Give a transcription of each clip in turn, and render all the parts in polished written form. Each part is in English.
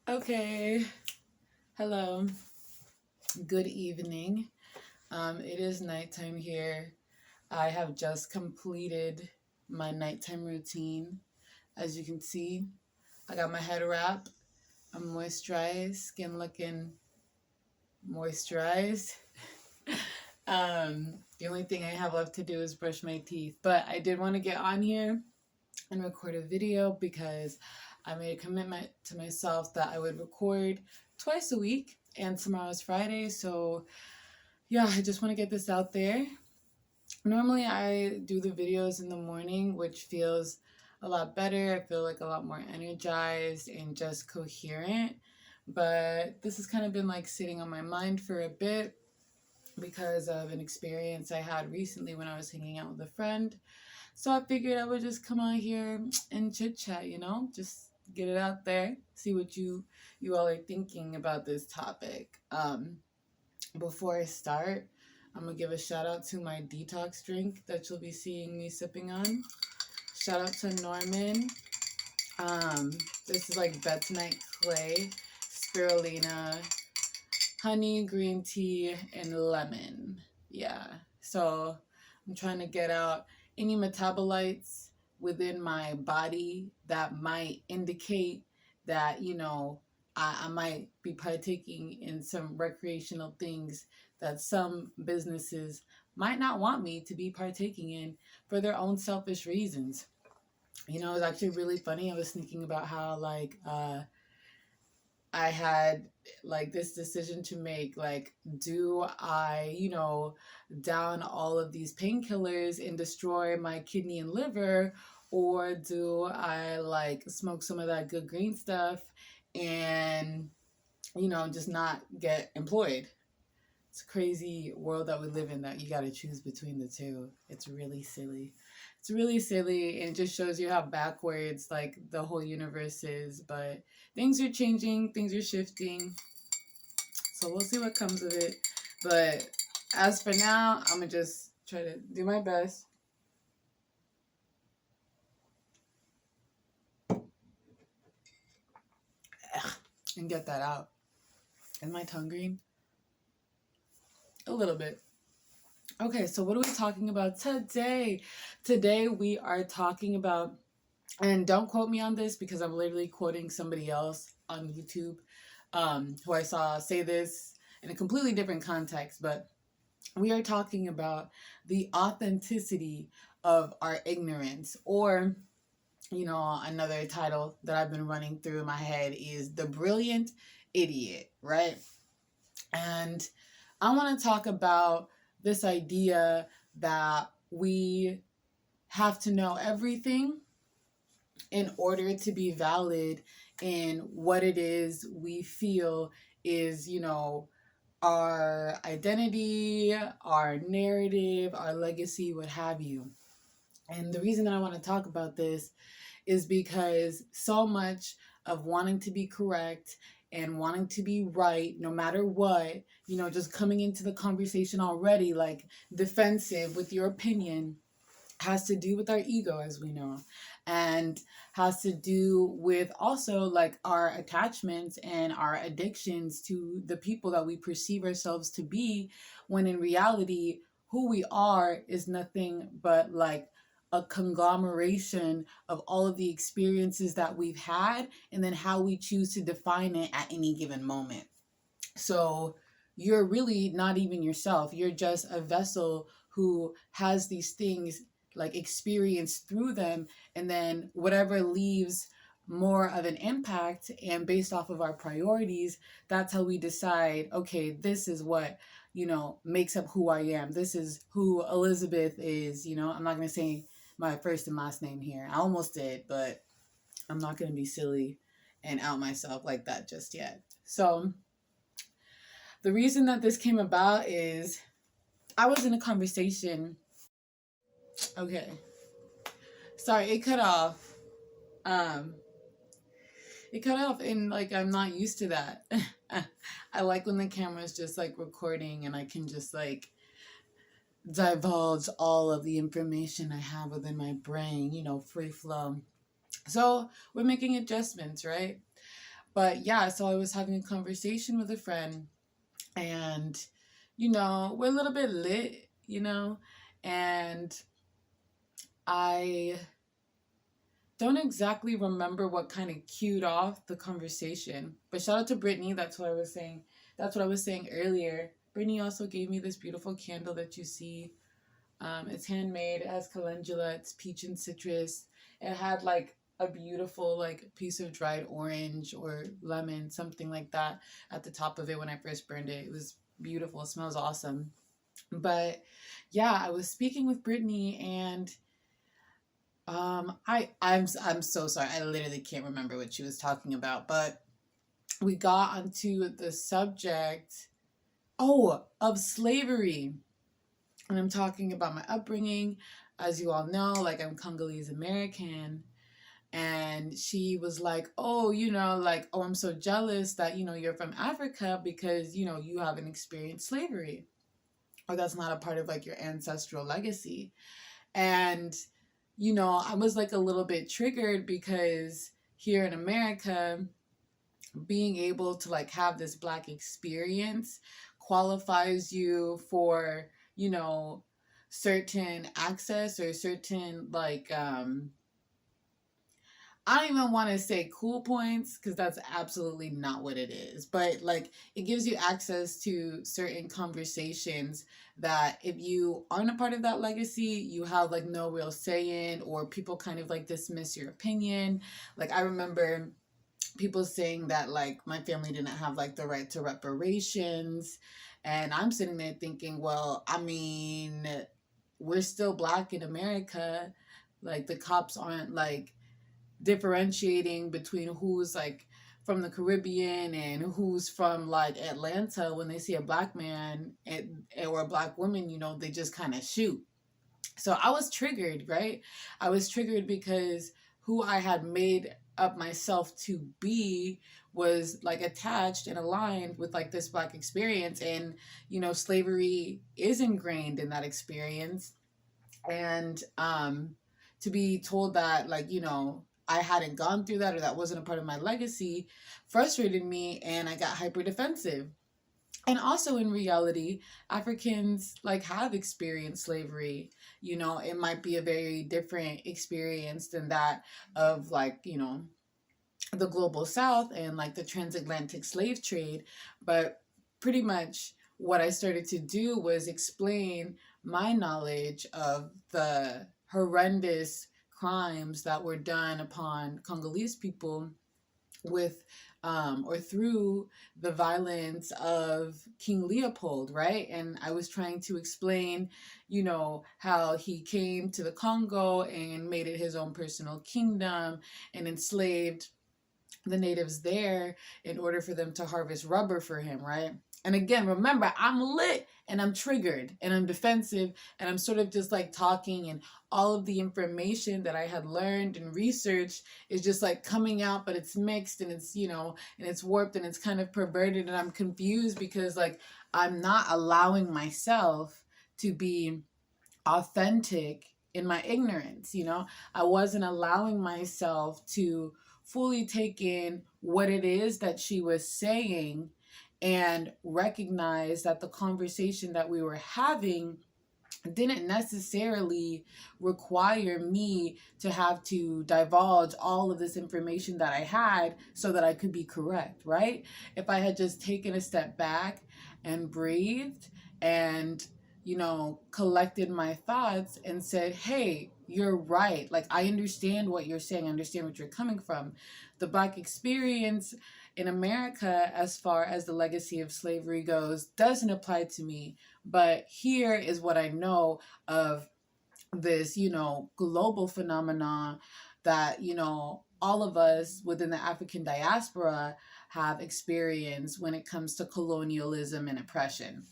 Okay. Hello. Good evening. It is nighttime here. I have just completed my nighttime routine. As you can see, I got my head wrap. I'm moisturized, skin looking moisturized. The only thing I have left to do is brush my teeth. But I did want to get on here and record a video because I made a commitment to myself that I would record twice a week, and tomorrow is Friday, so yeah, I just want to get this out there. Normally I do the videos in the morning, which feels a lot better. I feel like a lot more energized and just coherent, but this has kind of been like sitting on my mind for a bit because of an experience I had recently when I was hanging out with a friend. So I figured I would just come on here and chit chat, just get it out there, see what you all are thinking about this topic. Before I start, I'm gonna give a shout out to my detox drink that you'll be seeing me sipping on. Shout out to Norman. Um, this is like bentonite clay, spirulina, honey, green tea, and lemon. Yeah. So I'm trying to get out any metabolites within my body that might indicate that, I might be partaking in some recreational things that some businesses might not want me to be partaking in for their own selfish reasons. It's actually really funny. I was thinking about how, I had like this decision to make, like, do I down all of these painkillers and destroy my kidney and liver, or do I like smoke some of that good green stuff and just not get employed? It's a crazy world that we live in, that you got to choose between the two. It's really silly. It's really silly, and it just shows you how backwards like the whole universe is. But things are changing, things are shifting, so we'll see what comes of it. But as for now, I'm gonna just try to do my best and get that out. Is my tongue green? A little bit. Okay, so what are we talking about today? Today we are talking about, and don't quote me on this because I'm literally quoting somebody else on YouTube, who I saw say this in a completely different context, but we are talking about the authenticity of our ignorance, or, another title that I've been running through my head is the brilliant idiot, right? And I want to talk about this idea that we have to know everything in order to be valid in what it is we feel is, our identity, our narrative, our legacy, what have you. And the reason that I want to talk about this is because so much of wanting to be correct and wanting to be right no matter what, just coming into the conversation already like defensive with your opinion, has to do with our ego, as we know, and has to do with also like our attachments and our addictions to the people that we perceive ourselves to be, when in reality who we are is nothing but like a conglomeration of all of the experiences that we've had, and then how we choose to define it at any given moment. So you're really not even yourself. You're just a vessel who has these things like experienced through them, and then whatever leaves more of an impact, and based off of our priorities, that's how we decide, okay, this is what makes up who I am. This is who Elizabeth is. I'm not going to say my first and last name here. I almost did, but I'm not going to be silly and out myself like that just yet. So the reason that this came about is I was in a conversation. Okay. Sorry, it cut off. Um, it cut off, and like I'm not used to that. I like when the camera's just like recording and I can just like divulge all of the information I have within my brain, free flow. So we're making adjustments, right? But yeah, so I was having a conversation with a friend, and we're a little bit lit, and I don't exactly remember what kind of cued off the conversation. But shout out to Brittany. That's what I was saying. That's what I was saying earlier. Brittany also gave me this beautiful candle that you see. It's handmade. It has calendula. It's peach and citrus. It had like a beautiful like piece of dried orange or lemon, something like that, at the top of it when I first burned it. It was beautiful. It smells awesome. But yeah, I was speaking with Brittany, and I'm so sorry. I literally can't remember what she was talking about, but we got onto the subject, of slavery. And I'm talking about my upbringing. As you all know, like, I'm Congolese American. And she was like, oh, like, oh, I'm so jealous that, you're from Africa because, you haven't experienced slavery, or that's not a part of like your ancestral legacy. And I was like a little bit triggered because here in America, being able to like have this Black experience qualifies you for, certain access, or certain like, I don't even want to say cool points, because that's absolutely not what it is. But like, it gives you access to certain conversations that if you aren't a part of that legacy, you have like no real say in, or people kind of like dismiss your opinion. Like, I remember people saying that like my family didn't have like the right to reparations. And I'm sitting there thinking, well, I mean, we're still Black in America. Like, the cops aren't like differentiating between who's like from the Caribbean and who's from like Atlanta. When they see a Black man or a Black woman, they just kind of shoot. So I was triggered, right? I was triggered because who I had made up myself to be was like attached and aligned with like this Black experience. And slavery is ingrained in that experience. And to be told that, like, I hadn't gone through that, or that wasn't a part of my legacy, frustrated me, and I got hyper defensive. And also, in reality, Africans like have experienced slavery. It might be a very different experience than that of like, the global South and like the transatlantic slave trade. But pretty much what I started to do was explain my knowledge of the horrendous crimes that were done upon Congolese people with or through the violence of King Leopold, right? And I was trying to explain, how he came to the Congo and made it his own personal kingdom and enslaved the natives there in order for them to harvest rubber for him, right? And again, remember, I'm lit and I'm triggered and I'm defensive, and I'm sort of just like talking, and all of the information that I had learned and researched is just like coming out, but it's mixed, and it's, and it's warped, and it's kind of perverted, and I'm confused because like I'm not allowing myself to be authentic in my ignorance. I wasn't allowing myself to fully take in what it is that she was saying, and recognize that the conversation that we were having didn't necessarily require me to have to divulge all of this information that I had so that I could be correct, right? If I had just taken a step back and breathed and, collected my thoughts and said, hey, you're right. Like, I understand what you're saying. I understand what you're coming from. The Black experience in America, as far as the legacy of slavery goes, doesn't apply to me. But here is what I know of this, global phenomenon that, all of us within the African diaspora have experienced when it comes to colonialism and oppression.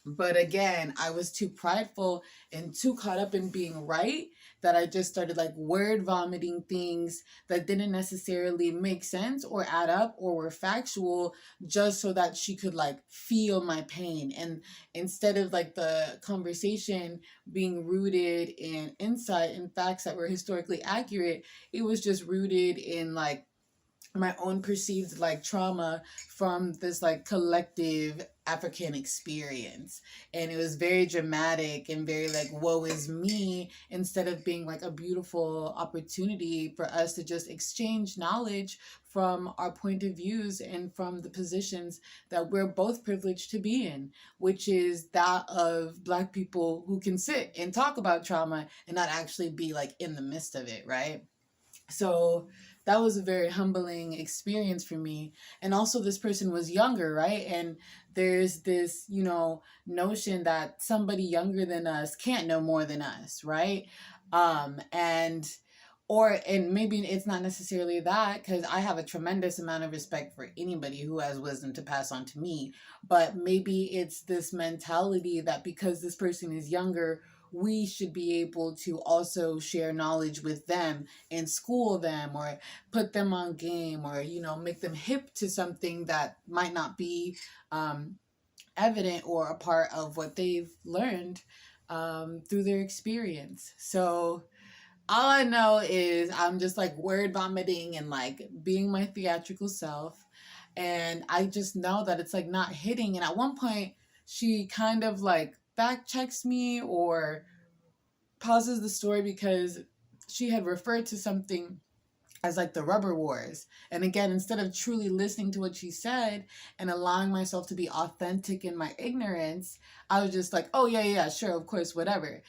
But again, I was too prideful and too caught up in being right that I just started like word vomiting things that didn't necessarily make sense or add up or were factual, just so that she could like feel my pain. And instead of like the conversation being rooted in insight and facts that were historically accurate, it was just rooted in like my own perceived like trauma from this like collective African experience. And it was very dramatic and very like, woe is me, instead of being like a beautiful opportunity for us to just exchange knowledge from our point of views and from the positions that we're both privileged to be in, which is that of Black people who can sit and talk about trauma and not actually be like in the midst of it, right? So that was a very humbling experience for me. And also, this person was younger, right? And there's this, notion that somebody younger than us can't know more than us, right? And and maybe it's not necessarily that, because I have a tremendous amount of respect for anybody who has wisdom to pass on to me, but maybe it's this mentality that because this person is younger, we should be able to also share knowledge with them and school them, or put them on game, or make them hip to something that might not be evident or a part of what they've learned through their experience. So all I know is I'm just like word vomiting and like being my theatrical self. And I just know that it's like not hitting. And at one point, she kind of like fact checks me or pauses the story because she had referred to something as like the rubber wars. And again, instead of truly listening to what she said and allowing myself to be authentic in my ignorance, I was just like, oh, yeah, sure, of course, whatever.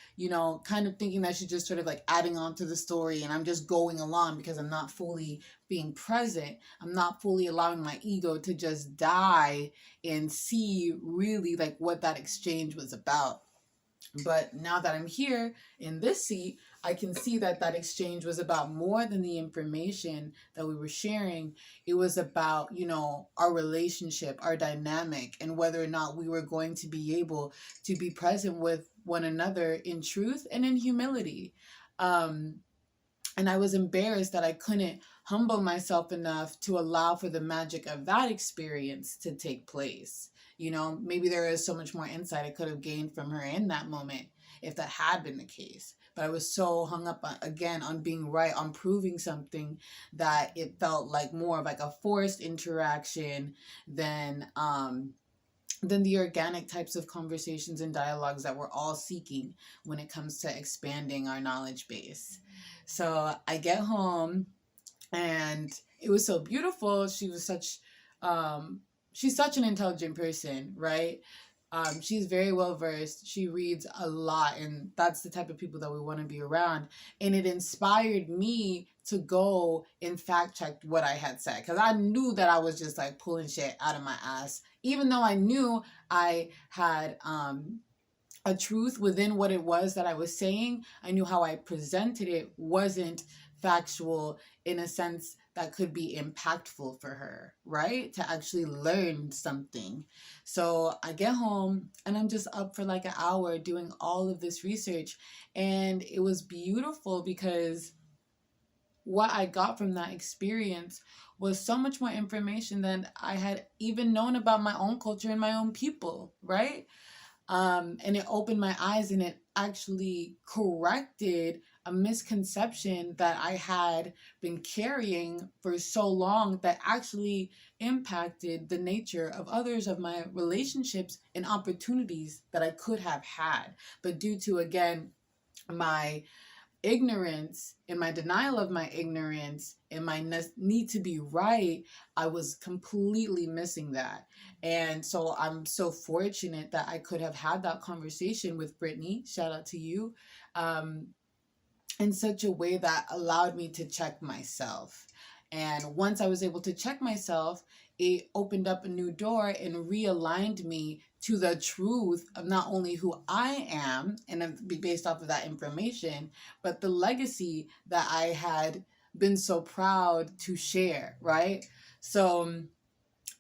Kind of thinking that she's just sort of like adding on to the story, and I'm just going along because I'm not fully being present. I'm not fully allowing my ego to just die and see really like what that exchange was about. But now that I'm here in this seat, I can see that that exchange was about more than the information that we were sharing. It was about, our relationship, our dynamic, and whether or not we were going to be able to be present with one another in truth and in humility. And I was embarrassed that I couldn't humble myself enough to allow for the magic of that experience to take place. Maybe there is so much more insight I could have gained from her in that moment if that had been the case. But I was so hung up on, again, on being right, on proving something, that it felt like more of like a forced interaction than the organic types of conversations and dialogues that we're all seeking when it comes to expanding our knowledge base. So I get home, and it was so beautiful. She's such an intelligent person, right? She's very well versed. She reads a lot, and that's the type of people that we want to be around. And it inspired me to go and fact check what I had said, because I knew that I was just like pulling shit out of my ass, even though I knew I had a truth within what it was that I was saying. I knew how I presented it wasn't factual in a sense that could be impactful for her, right? To actually learn something. So I get home and I'm just up for like an hour doing all of this research. And it was beautiful because what I got from that experience was so much more information than I had even known about my own culture and my own people, right? And it opened my eyes, and it actually corrected a misconception that I had been carrying for so long that actually impacted the nature of others, of my relationships and opportunities that I could have had. But due to, again, my ignorance and my denial of my ignorance and my need to be right, I was completely missing that. And so I'm so fortunate that I could have had that conversation with Brittany, shout out to you, in such a way that allowed me to check myself. And once I was able to check myself, it opened up a new door and realigned me to the truth of not only who I am and be based off of that information, but the legacy that I had been so proud to share, right? So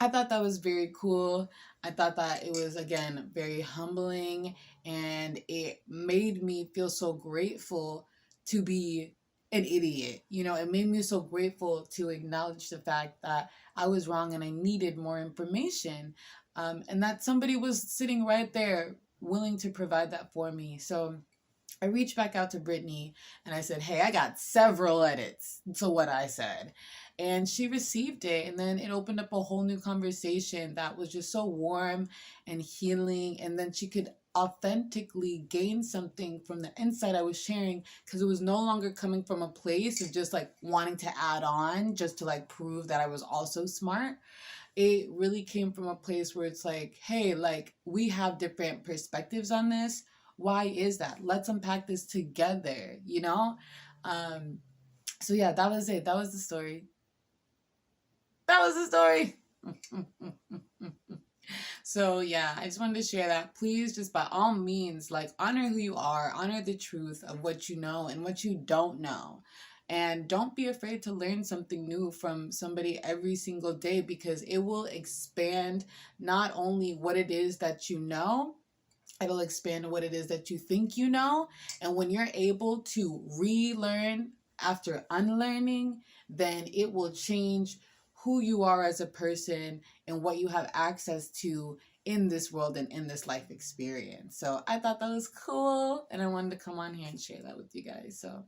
I thought that was very cool. I thought that it was, again, very humbling, and it made me feel so grateful to be an idiot. It made me so grateful to acknowledge the fact that I was wrong and I needed more information, and that somebody was sitting right there willing to provide that for me. So I reached back out to Brittany and I said, hey, I got several edits to what I said. And she received it, and then it opened up a whole new conversation that was just so warm and healing. And then she could authentically gain something from the insight I was sharing, because it was no longer coming from a place of just like wanting to add on just to like prove that I was also smart. It really came from a place where it's like, hey, like we have different perspectives on this. Why is that? Let's unpack this together, you know? um so yeah, that was it. That was the story. That was the story. So yeah, I just wanted to share that. Please, just by all means, like honor who you are, honor the truth of what you know and what you don't know. And don't be afraid to learn something new from somebody every single day, because it will expand not only what it is that you know, it'll expand what it is that you think you know. And when you're able to relearn after unlearning, then it will change who you are as a person and what you have access to in this world and in this life experience. So I thought that was cool, and I wanted to come on here and share that with you guys. So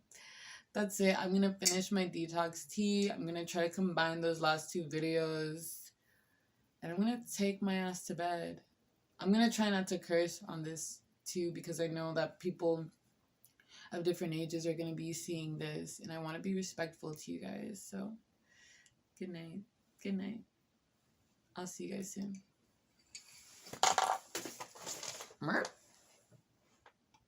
that's it. I'm gonna finish my detox tea. I'm gonna try to combine those last two videos, and I'm gonna take my ass to bed. I'm gonna try not to curse on this too, because I know that people of different ages are gonna be seeing this, and I want to be respectful to you guys. So good night. Good night. I'll see you guys soon. Merp.